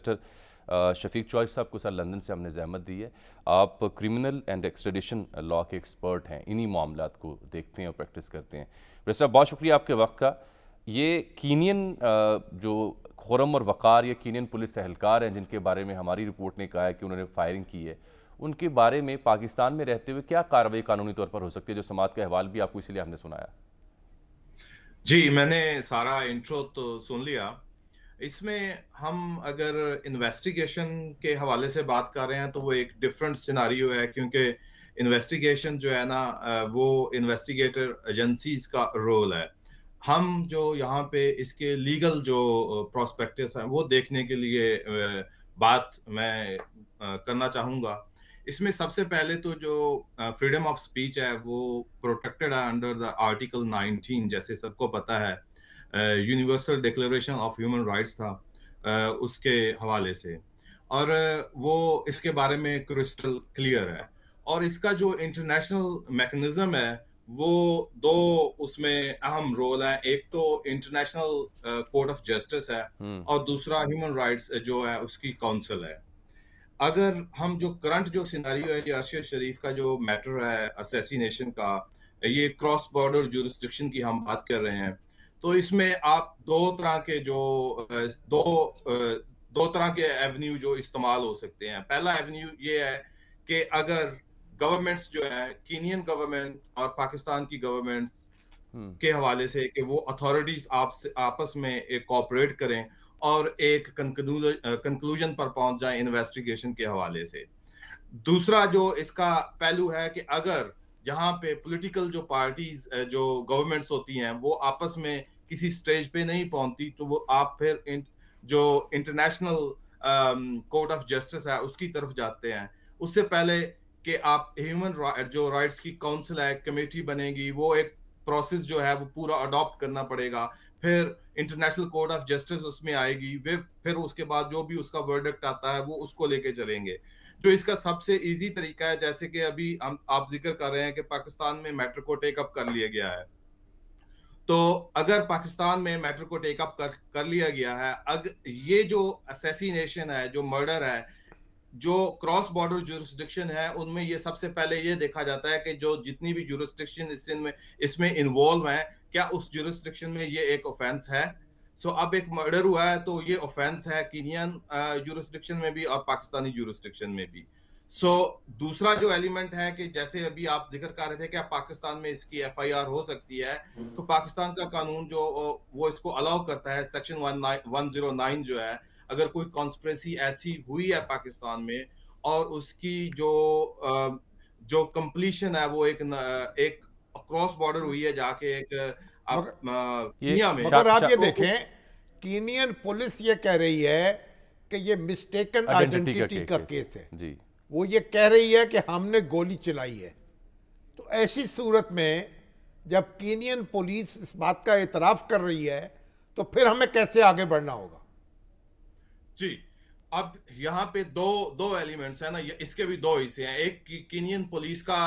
शफीक चौधरी साहब को sir London से हमने ज़हमत दी है। आप क्रिमिनल एंड एक्सट्रेडिशन लॉ के एक्सपर्ट हैं, इन्हीं मामलात को देखते हैं और प्रैक्टिस करते हैं। वैसे साहब बहुत शुक्रिया आपके वक्त का। ये कीनियन जो खुरम और वक़ार या कीनियन पुलिस एहलकार हैं जिनके बारे में हमारी रिपोर्ट ने कहा है कि उन्होंने फायरिंग की है, उनके बारे में पाकिस्तान में रहते हुए क्या कार्रवाई कानूनी तौर पर हो सकती है, जो समात का अहवाल भी आपको इसीलिए हमने सुनाया। जी, मैंने सारा इंट्रो तो सुन लिया। इसमें हम अगर इन्वेस्टिगेशन के हवाले से बात कर रहे हैं तो वो एक डिफरेंट सिनारियो है, क्योंकि इन्वेस्टिगेशन जो है ना वो इन्वेस्टिगेटर एजेंसीज का रोल है। हम जो यहाँ पे इसके लीगल जो प्रोस्पेक्टिव्स हैं वो देखने के लिए बात मैं करना चाहूँगा। इसमें सबसे पहले तो जो फ्रीडम ऑफ स्पीच है वो प्रोटेक्टेड है अंडर द आर्टिकल 19, जैसे सबको पता है। Universal declaration of human rights था उसके हवाले से, और वो इसके बारे में क्रिस्टल क्लियर है। और इसका जो इंटरनेशनल मैकेनिज्म है वो दो उसमें अहम रोल है। एक तो इंटरनेशनल कोर्ट ऑफ जस्टिस है और दूसरा ह्यूमन राइट्स जो है उसकी काउंसिल है। अगर हम जो करंट जो सिनारियो है, अरशद शरीफ का जो मैटर है असैसिनेशन का, ये क्रॉस बॉर्डर जुरिस्डिक्शन की हम बात कर रहे हैं, तो इसमें आप दो तरह के एवेन्यू जो इस्तेमाल हो सकते हैं। पहला एवेन्यू ये है कि अगर गवर्नमेंट्स जो है, कीनियन गवर्नमेंट और पाकिस्तान की गवर्नमेंट्स के हवाले से, कि वो अथॉरिटीज आपस में एक कोऑपरेट करें और एक कंक्लूजन पर पहुंच जाए इन्वेस्टिगेशन के हवाले से। दूसरा जो इसका पहलू है कि अगर जहां पे पॉलिटिकल जो पार्टीज जो गवर्नमेंट्स होती हैं वो आपस में किसी स्टेज पे नहीं पहुंचती, तो वो आप फिर जो इंटरनेशनल कोर्ट ऑफ जस्टिस है उसकी तरफ जाते हैं। उससे पहले कि आप ह्यूमन जो राइट्स की काउंसिल है, कमेटी बनेगी, वो एक प्रोसेस जो है वो पूरा अडॉप्ट करना पड़ेगा। फिर इंटरनेशनल कोर्ट ऑफ जस्टिस उसमें आएगी, फिर उसके बाद जो भी उसका वर्डिक्ट आता है वो उसको लेके चलेंगे। जो इसका सबसे इजी तरीका है, जैसे कि अभी हम आप जिक्र कर रहे हैं कि पाकिस्तान में मैटर को टेकअप कर लिया गया है, तो अगर पाकिस्तान में मैटर को टेकअप कर लिया गया है, अगर ये जो असैसिनेशन है, जो मर्डर है, जो क्रॉस बॉर्डर जुरिस्डिक्शन है, उनमें ये सबसे पहले ये देखा जाता है कि जो जितनी भी जुरिस्डिक्शन इसमें इन्वॉल्व है, क्या उस जुरिस्डिक्शन में ये एक ऑफेंस है। सो अब एक मर्डर हुआ है तो ये ऑफेंस है कीनियन जुरिस्डिक्शन में भी और पाकिस्तानी जुरिस्डिक्शन में भी। सो दूसरा जो एलिमेंट है कि जैसे अभी आप जिक्र कर रहे थे कि पाकिस्तान में इसकी एफआईआर हो सकती है, तो पाकिस्तान का कानून जो वो इसको अलाउ करता है, सेक्शन 109 जो है, अगर कोई कॉन्स्पिरेसी ऐसी हुई है पाकिस्तान में और उसकी जो कंप्लीशन है वो एक क्रॉस बॉर्डर हुई है, जाके एक मगर आप ये देखें, कीनियन पुलिस ये कह रही है कि ये मिस्टेकन आइडेंटिटी का केस है जी। वो ये कह रही है कि हमने गोली चलाई है। तो ऐसी सूरत में जब कीनियन पुलिस इस बात का एतराफ कर रही है तो फिर हमें कैसे आगे बढ़ना होगा? जी, अब यहाँ पे दो एलिमेंट्स है ना, इसके भी दो हिस्से हैं। एक कीनियन पुलिस का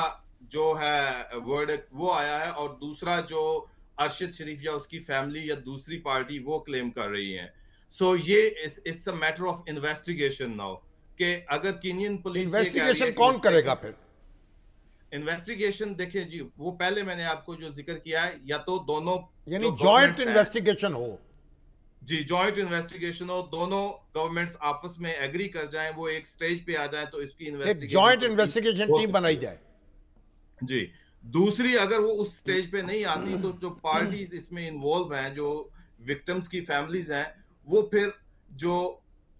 जो है वर्ड वो आया है, और दूसरा जो अरशद शरीफ या उसकी फैमिली या दूसरी पार्टी वो क्लेम कर रही है। सो ये it's a matter of investigation now, कि अगर कीनियन पुलिस इन्वेस्टिगेशन कौन करेगा फिर? इन्वेस्टिगेशन देखिए जी, वो पहले मैंने आपको जो जिक्र किया है, या तो दोनों यानी जॉइंट इन्वेस्टिगेशन हो। जी, जॉइंट इन्वेस्टिगेशन हो, दोनों गवर्नमेंट्स आपस में एग्री कर जाएं, वो एक स्टेज पे आ जाएं, तो इसकी इन्वेस्टिगेशन, एक जॉइंट इन्वेस्टिगेशन टीम बनाई जाए। जी, दूसरी अगर वो उस स्टेज पे नहीं आती, तो जो पार्टीज इसमें इन्वॉल्व हैं, जो विक्टिम्स की फैमिलीज हैं, वो फिर जो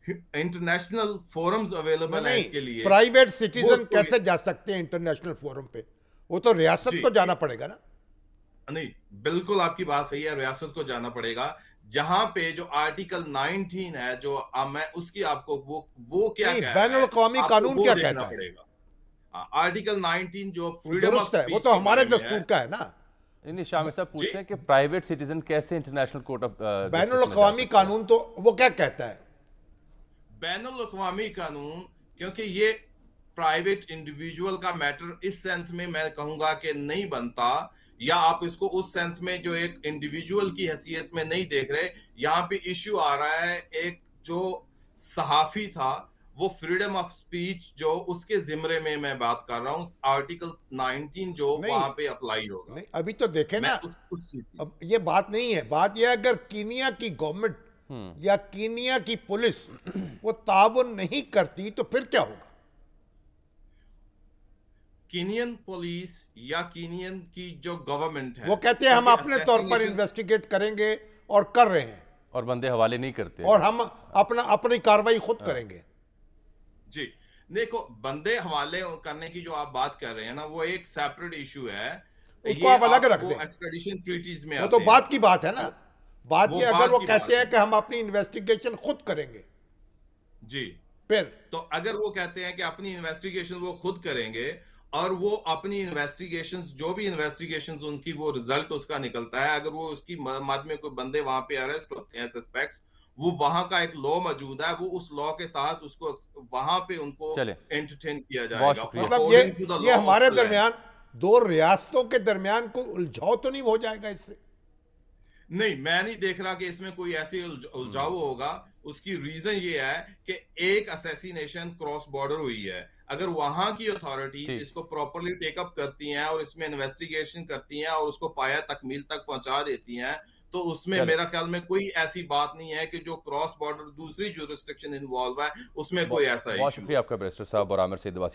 इंटरनेशनल फोरम्स अवेलेबल है इसके लिए, प्राइवेट सिटीजन कैसे जा सकते हैं इंटरनेशनल फोरम पे? वो तो रियासत को जाना पड़ेगा ना। नहीं, बिल्कुल आपकी बात सही है, रियासत को जाना पड़ेगा। जहां पे जो आर्टिकल 19 है, जो मैं उसकी आपको वो क्या कहता है, बैनुल-अक़वामी कानून क्या कहता है? आर्टिकल 19 जो फ्रीडम ऑफ स्पीच, वो तो हमारे दस्तूर का है ना। नहीं, शामिर साहब पूछ रहे हैं कि प्राइवेट सिटीजन कैसे इंटरनेशनल कोर्ट ऑफ बैनुल-अक़वामी कानून तो वो क्या कहता है? बैनुल-अक़वामी कानून, क्योंकि ये प्राइवेट इंडिविजुअल का मैटर इस सेंस में मैं कहूंगा कि नहीं बनता, या आप इसको उस सेंस में जो एक इंडिविजुअल की हैसियत में नहीं देख रहे। यहाँ पे इश्यू आ रहा है एक जो सहाफी था, वो फ्रीडम ऑफ स्पीच जो उसके जिम्मे में मैं बात कर रहा हूँ, आर्टिकल 19 जो वहां पे अप्लाई होगा। नहीं, अभी तो देखे ना, अब ये बात नहीं है, बात ये अगर कीनिया की गवर्नमेंट या कीनिया की पुलिस वो ताउन नहीं करती तो फिर क्या होगा? कीनियन पुलिस या कीनियन की जो गवर्नमेंट है वो कहते हैं हम अपने तौर पर इन्वेस्टिगेट करेंगे और कर रहे हैं, और बंदे हवाले नहीं करते, और हम अपनी कार्रवाई खुद करेंगे। जी देखो, बंदे हवाले करने की जो आप बात कर रहे हैं ना, वो एक सेपरेट इशू है, उसको आप अलग रख दें, एक्सट्रेडिशन ट्रीटीज में वो तो बात की बात है ना। बात की अगर वो कहते हैं कि हम अपनी इन्वेस्टिगेशन खुद करेंगे, जी, फिर तो अगर वो कहते हैं कि अपनी इन्वेस्टिगेशन वो खुद करेंगे, और वो अपनी इन्वेस्टिगेशंस, जो भी इन्वेस्टिगेशंस उनकी वो रिजल्ट उसका निकलता है, अगर वो उसकी मद में कोई बंदे वहां पे अरेस्ट होते हैं, सस्पेक्ट्स, वो वहां का एक लॉ मौजूद है, वो उस लॉ के तहत उसको वहां पे उनको एंटरटेन किया जाएगा। मतलब ये हमारे दरमियान दो रियासतों के दरमियान कोई उलझाव तो नहीं हो जाएगा इससे? नहीं, मैं नहीं देख रहा कि इसमें कोई ऐसी उलझाव होगा। उसकी रीजन ये है कि एक असैसिनेशन क्रॉस बॉर्डर हुई है, अगर वहां की अथॉरिटीज इसको प्रॉपरली टेकअप करती हैं और इसमें इन्वेस्टिगेशन करती हैं और उसको पाया तकमील तक पहुंचा देती हैं, तो उसमें मेरा ख्याल में कोई ऐसी बात नहीं है कि जो क्रॉस बॉर्डर दूसरी जुरिस्डिक्शन इन्वॉल्व है उसमें कोई ऐसा इशू। बहुत शुक्रिया आपका बैरिस्टर साहब और आमिर सईद वासी।